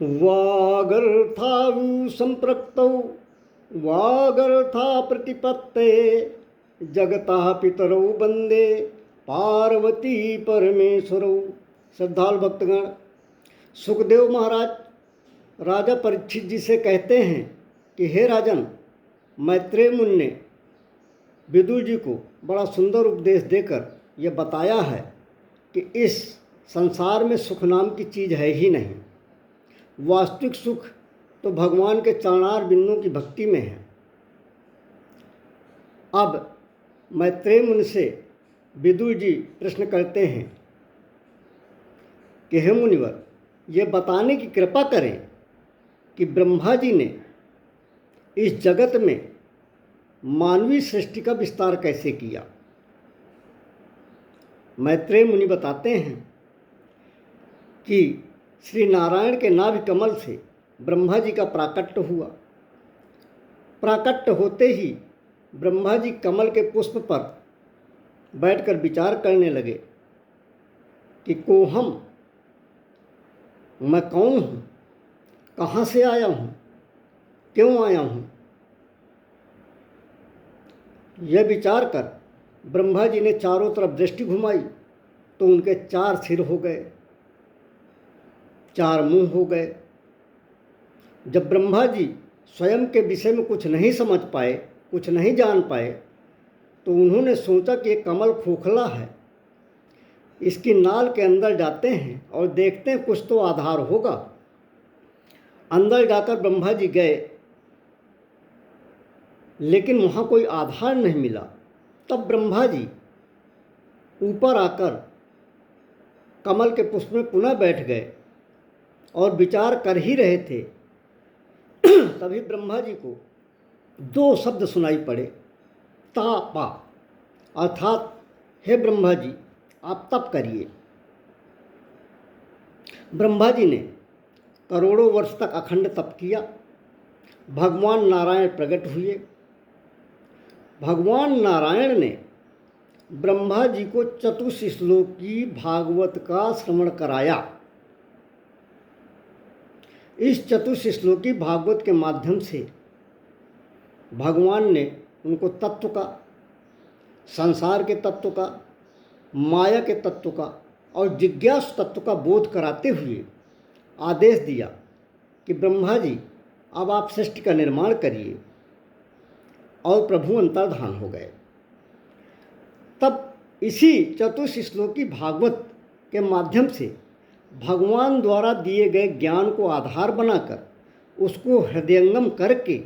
वागर्थावु संप्रक्तौ वागर्था प्रतिपत्ते जगतः पितरौ वंदे पार्वती परमेश्वरौ। श्रद्धालु भक्तगण, सुखदेव महाराज राजा परीक्षित जी से कहते हैं कि हे राजन, मैत्रेय मुनि ने विदुर जी को बड़ा सुंदर उपदेश देकर यह बताया है कि इस संसार में सुख नाम की चीज़ है ही नहीं। वास्तविक सुख तो भगवान के चरणार बिंदुओं की भक्ति में है। अब मैत्रेय मुनि से विदुर जी प्रश्न करते हैं कि हे मुनिवर, ये बताने की कृपा करें कि ब्रह्मा जी ने इस जगत में मानवीय सृष्टि का विस्तार कैसे किया। मैत्रेय मुनि बताते हैं कि श्री नारायण के नाभि कमल से ब्रह्मा जी का प्राकट्य हुआ। प्राकट्य होते ही ब्रह्मा जी कमल के पुष्प पर बैठकर विचार करने लगे कि कोहम, मैं कौन हूँ, कहाँ से आया हूँ, क्यों आया हूँ। यह विचार कर ब्रह्मा जी ने चारों तरफ दृष्टि घुमाई तो उनके 4 सिर हो गए, 4 मुंह हो गए। जब ब्रह्मा जी स्वयं के विषय में कुछ नहीं समझ पाए, कुछ नहीं जान पाए, तो उन्होंने सोचा कि ये कमल खोखला है, इसकी नाल के अंदर जाते हैं और देखते हैं कुछ तो आधार होगा। अंदर जाकर ब्रह्मा जी गए, लेकिन वहाँ कोई आधार नहीं मिला। तब ब्रह्मा जी ऊपर आकर कमल के पुष्प में पुनः बैठ गए और विचार कर ही रहे थे। तभी ब्रह्मा जी को 2 शब्द सुनाई पड़े, तापा, अर्थात हे ब्रह्मा जी, आप तप करिए। ब्रह्मा जी ने करोड़ों वर्ष तक अखंड तप किया। भगवान नारायण प्रकट हुए। भगवान नारायण ने ब्रह्मा जी को चतुश्लोकी भागवत का श्रवण कराया। इस चतुश्लोकी भागवत के माध्यम से भगवान ने उनको तत्व का, संसार के तत्व का, माया के तत्व का और जिज्ञास तत्व का बोध कराते हुए आदेश दिया कि ब्रह्मा जी, अब आप सृष्टि का निर्माण करिए। और प्रभु अंतर्धान हो गए। तब इसी चतुश्लोकी भागवत के माध्यम से भगवान द्वारा दिए गए ज्ञान को आधार बनाकर उसको हृदयंगम करके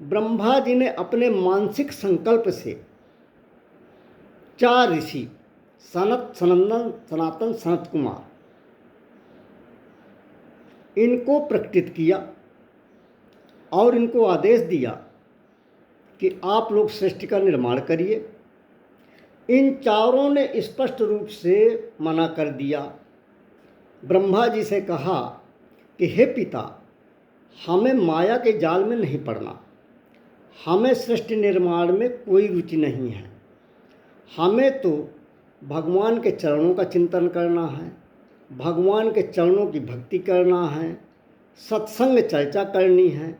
ब्रह्मा जी ने अपने मानसिक संकल्प से 4 ऋषि, सनत, सनंदन, सनातन, सनत कुमार, इनको प्रकटित किया और इनको आदेश दिया कि आप लोग सृष्टि का निर्माण करिए। इन चारों ने स्पष्ट रूप से मना कर दिया। ब्रह्मा जी से कहा कि हे पिता, हमें माया के जाल में नहीं पड़ना, हमें सृष्टि निर्माण में कोई रुचि नहीं है। हमें तो भगवान के चरणों का चिंतन करना है, भगवान के चरणों की भक्ति करना है, सत्संग चर्चा करनी है।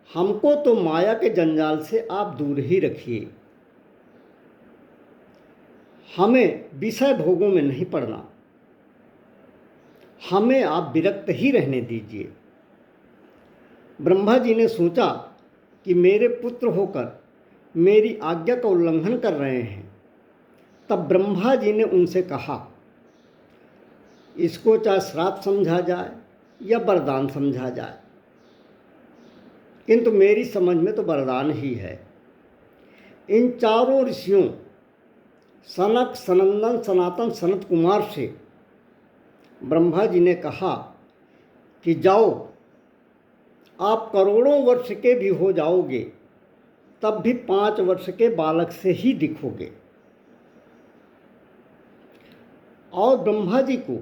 हमको तो माया के जंजाल से आप दूर ही रखिए, हमें विषय भोगों में नहीं पड़ना, हमें आप विरक्त ही रहने दीजिए। ब्रह्मा जी ने सोचा कि मेरे पुत्र होकर मेरी आज्ञा का उल्लंघन कर रहे हैं। तब ब्रह्मा जी ने उनसे कहा, इसको चाहे श्राप समझा जाए या वरदान समझा जाए, किंतु मेरी समझ में तो वरदान ही है। इन चारों ऋषियों सनक, सनंदन, सनातन, सनत कुमार से ब्रह्मा जी ने कहा कि जाओ, आप करोड़ों वर्ष के भी हो जाओगे तब भी 5 वर्ष के बालक से ही दिखोगे। और ब्रह्मा जी को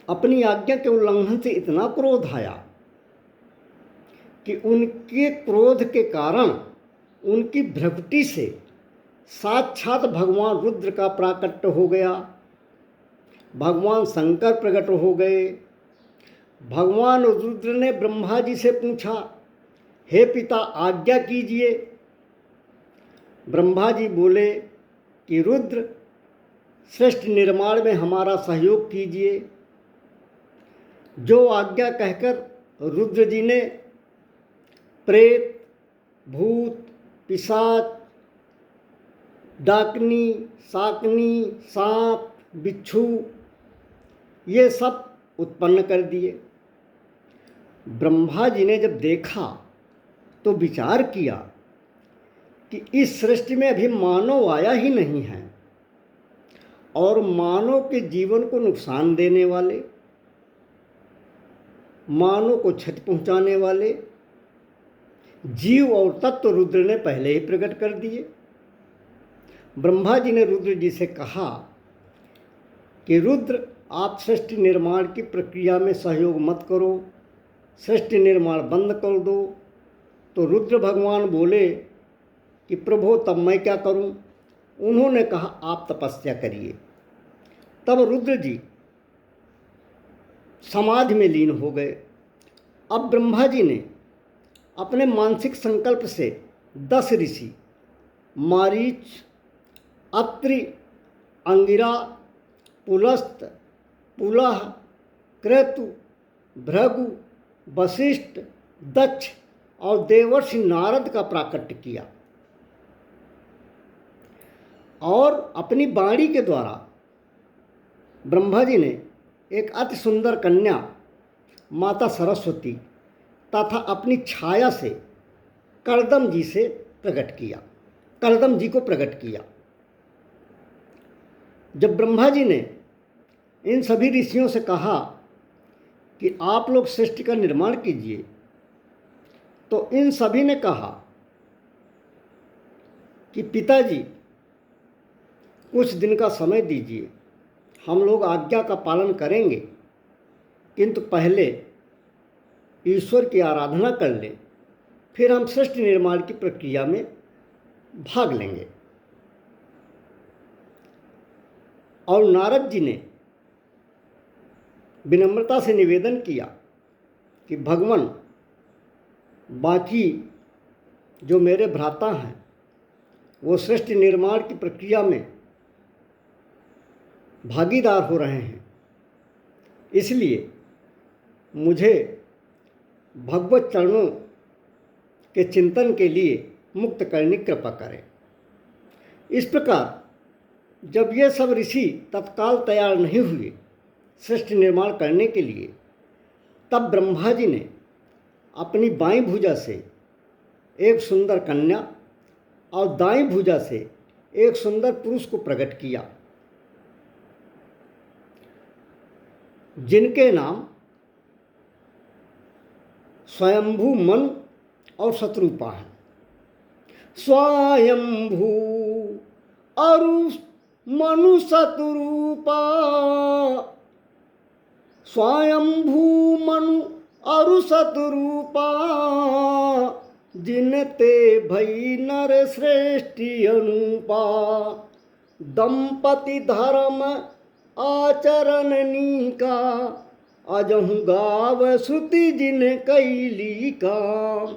अपनी आज्ञा के उल्लंघन से इतना क्रोध आया कि उनके क्रोध के कारण उनकी भ्रकुटी से साक्षात भगवान रुद्र का प्राकट्य हो गया, भगवान शंकर प्रकट हो गए भगवान रुद्र ने ब्रह्मा जी से पूछा, हे पिता आज्ञा कीजिए। ब्रह्मा जी बोले कि रुद्र, सृष्टि निर्माण में हमारा सहयोग कीजिए। जो आज्ञा कहकर रुद्र जी ने प्रेत, भूत, पिशाच, डाकनी, शाकनी, सांप, बिच्छू ये सब उत्पन्न कर दिए। ब्रह्मा जी ने जब देखा तो विचार किया कि इस सृष्टि में अभी मानव आया ही नहीं है और मानव के जीवन को नुकसान देने वाले, मानव को क्षति पहुंचाने वाले जीव और तत्व रुद्र ने पहले ही प्रकट कर दिए। ब्रह्मा जी ने रुद्र जी से कहा कि रुद्र, आप सृष्टि निर्माण की प्रक्रिया में सहयोग मत करो, सृष्टि निर्माण बंद कर दो। तो रुद्र भगवान बोले कि प्रभु तब मैं क्या करूं? उन्होंने कहा आप तपस्या करिए। तब रुद्र जी समाधि में लीन हो गए। अब ब्रह्मा जी ने अपने मानसिक संकल्प से 10 ऋषि मारीच, अत्रि, अंगिरा, पुलस्त, पुलह, क्रतु, भृगु, वशिष्ठ, दक्ष और देवर्षि नारद का प्राकट्य किया और अपनी वाणी के द्वारा ब्रह्मा जी ने एक अति सुंदर कन्या माता सरस्वती तथा अपनी छाया से कर्दम जी से प्रकट किया, कर्दम जी को प्रकट किया। जब ब्रह्मा जी ने इन सभी ऋषियों से कहा कि आप लोग सृष्टि का निर्माण कीजिए, तो इन सभी ने कहा कि पिताजी कुछ दिन का समय दीजिए, हम लोग आज्ञा का पालन करेंगे, किंतु पहले ईश्वर की आराधना कर लें, फिर हम सृष्टि निर्माण की प्रक्रिया में भाग लेंगे। और नारद जी ने विनम्रता से निवेदन किया कि भगवान, बाकी जो मेरे भ्राता हैं वो सृष्टि निर्माण की प्रक्रिया में भागीदार हो रहे हैं, इसलिए मुझे भगवत चरणों के चिंतन के लिए मुक्त करने की कृपा करें। इस प्रकार जब ये सब ऋषि तत्काल तैयार नहीं हुए सृष्टि निर्माण करने के लिए, तब ब्रह्मा जी ने अपनी बाईं भुजा से एक सुंदर कन्या और दाईं भुजा से एक सुंदर पुरुष को प्रकट किया, जिनके नाम स्वयंभू मन और शत्रुपा हैं। स्वयंभू अरु मनु शत्रुपा, स्वयंभू मनु अरु शत्रुपा, जिनते भई नर श्रेष्ठी अनुपा, दंपति धर्म आचरण का, अजहु गाव श्रुति जिन कैली काम।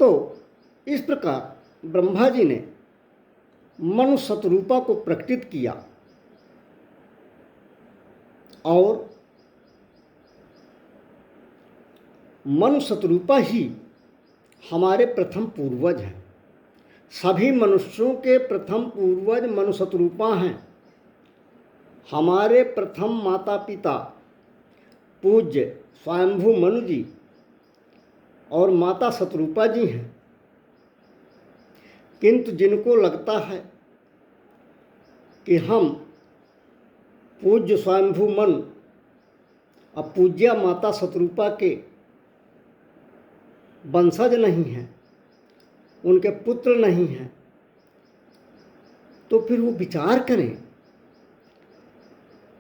तो इस प्रकार ब्रह्मा जी ने मनु शतरूपा को प्रकटित किया और मनु शतरूपा ही हमारे प्रथम पूर्वज हैं। सभी मनुष्यों के प्रथम पूर्वज मनु शतरूपा हैं। हमारे प्रथम माता पिता पूज्य स्वयंभू मनु जी और माता शतरूपा जी हैं, किंतु जिनको लगता है कि हम पूज्य स्वयंभू मनु और पूज्या माता शतरूपा के वंशज नहीं हैं, उनके पुत्र नहीं हैं, तो फिर वो विचार करें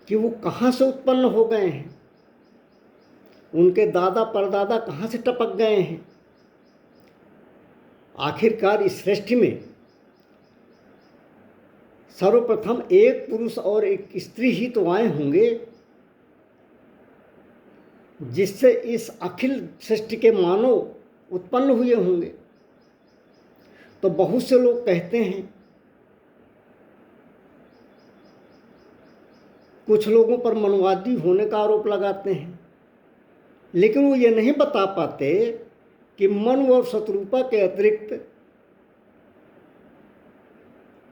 कि वो कहाँ से उत्पन्न हो गए हैं, उनके दादा परदादा कहाँ से टपक गए हैं। आखिरकार इस सृष्टि में सर्वप्रथम एक पुरुष और एक स्त्री ही तो आए होंगे। जिससे इस अखिल सृष्टि के मानव उत्पन्न हुए होंगे। तो बहुत से लोग कहते हैं, कुछ लोगों पर मनवादी होने का आरोप लगाते हैं, लेकिन वो ये नहीं बता पाते कि मनु और शत्रुपा के अतिरिक्त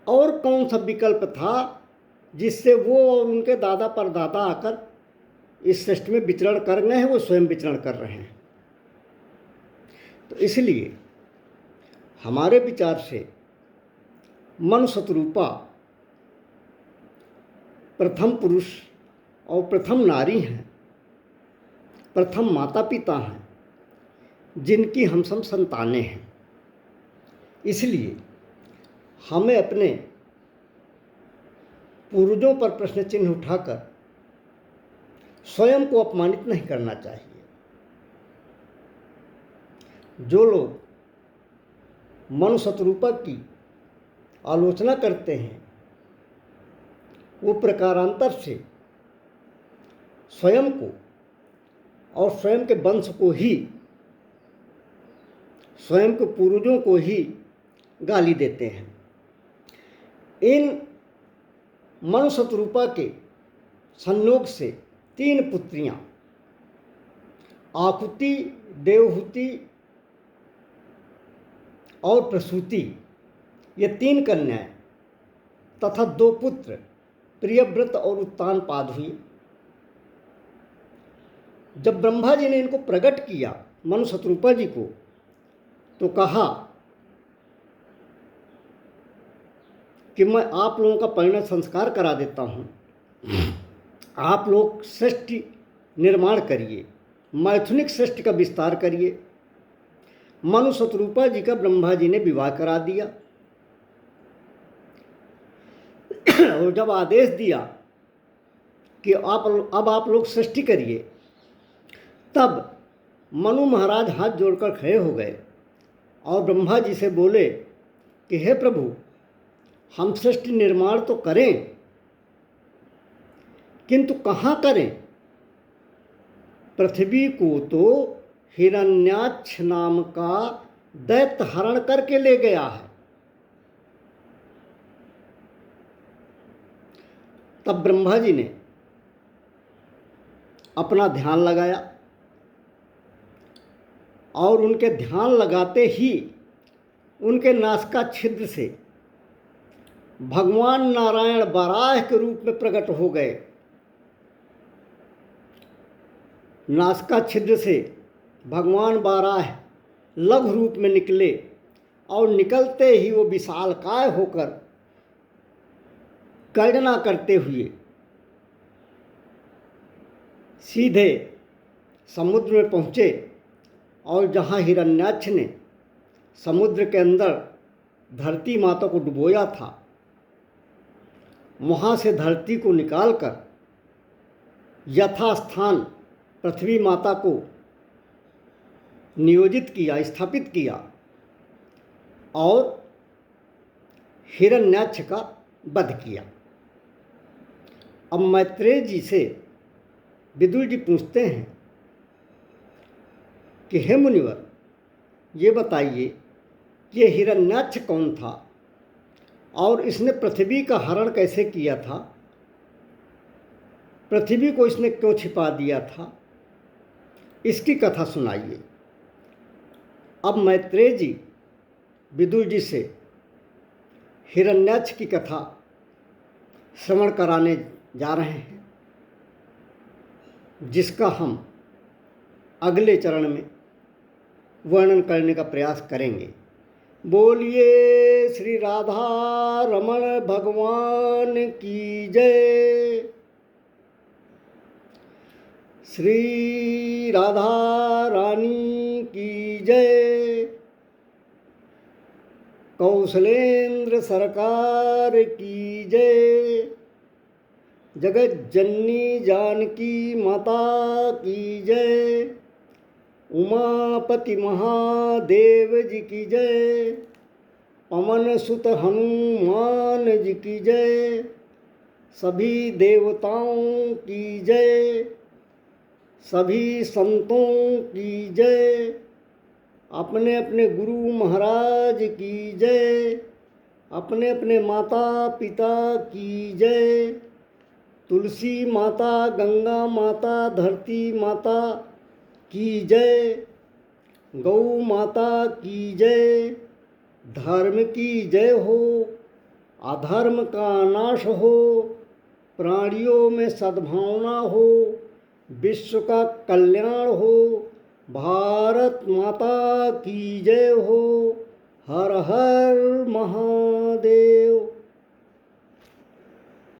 और कौन सा विकल्प था जिससे वो और उनके दादा परदादा आकर इस सृष्टि में विचरण कर गए हैं, वो स्वयं विचरण कर रहे हैं। तो इसलिए हमारे विचार से मनु शत्रुपा प्रथम पुरुष और प्रथम नारी हैं, प्रथम माता पिता हैं, जिनकी हम सब संतानें हैं। इसलिए हमें अपने पूर्वजों पर प्रश्न चिन्ह उठाकर स्वयं को अपमानित नहीं करना चाहिए। जो लोग मनु शत्रुपा की आलोचना करते हैं, वो प्रकारांतर से स्वयं को और स्वयं के वंश को ही, स्वयं के पूर्वजों को ही गाली देते हैं। इन मनु शत्रुपा के संयोग से 3 पुत्रियां आकुति, देवहूति और प्रसूति, ये 3 कन्याएं तथा 2 पुत्र प्रियव्रत और उत्तानपाद हुए। जब ब्रह्मा जी ने इनको प्रकट किया, मनु शत्रुपा जी को, तो कहा कि मैं आप लोगों का परिणय संस्कार करा देता हूँ, आप लोग सृष्टि निर्माण करिए, मैथुनिक सृष्टि का विस्तार करिए। मनु शत्रुपा जी का ब्रह्मा जी ने विवाह करा दिया और जब आदेश दिया कि अब आप लोग सृष्टि करिए, तब मनु महाराज हाथ जोड़कर खड़े हो गए और ब्रह्मा जी से बोले कि हे प्रभु, हम सृष्टि निर्माण तो करें, किंतु कहाँ करें? पृथ्वी को तो हिरण्याक्ष नाम का दैत्य हरण करके ले गया है। तब ब्रह्मा जी ने अपना ध्यान लगाया और उनके ध्यान लगाते ही उनके नासिका छिद्र से भगवान नारायण वराह के रूप में प्रकट हो गए। नासिका छिद्र से भगवान वराह लघु रूप में निकले और निकलते ही वो विशालकाय होकर गर्जना करते हुए सीधे समुद्र में पहुँचे और जहाँ हिरण्याक्ष ने समुद्र के अंदर धरती माता को डुबोया था, वहाँ से धरती को निकालकर यथास्थान पृथ्वी माता को नियोजित किया, स्थापित किया और हिरण्याक्ष का वध किया। अब मैत्रेय जी से विदुर जी पूछते हैं कि हे मुनिवर, ये बताइए कि हिरण्याक्ष कौन था और इसने पृथ्वी का हरण कैसे किया था? पृथ्वी को इसने क्यों छिपा दिया था? इसकी कथा सुनाइए। अब मैत्रेय जी विदुर जी से हिरण्याक्ष की कथा श्रवण कराने जा रहे हैं, जिसका हम अगले चरण में वर्णन करने का प्रयास करेंगे। बोलिए श्री राधा रमण भगवान की जय। श्री राधा रानी की जय। कौशलेंद्र सरकार की जय। जगत जननी जानकी माता की जय। उमापति महादेव जी की जय। पवन सुत हनुमान जी की जय। सभी देवताओं की जय। सभी संतों की जय, अपने अपने गुरु महाराज की जय, अपने अपने माता पिता की जय, तुलसी माता, गंगा माता, धरती माता की जय, गौ माता की जय। धर्म की जय हो, अधर्म का नाश हो, प्राणियों में सद्भावना हो, विश्व का कल्याण हो, भारत माता की जय हो। हर हर महादेव।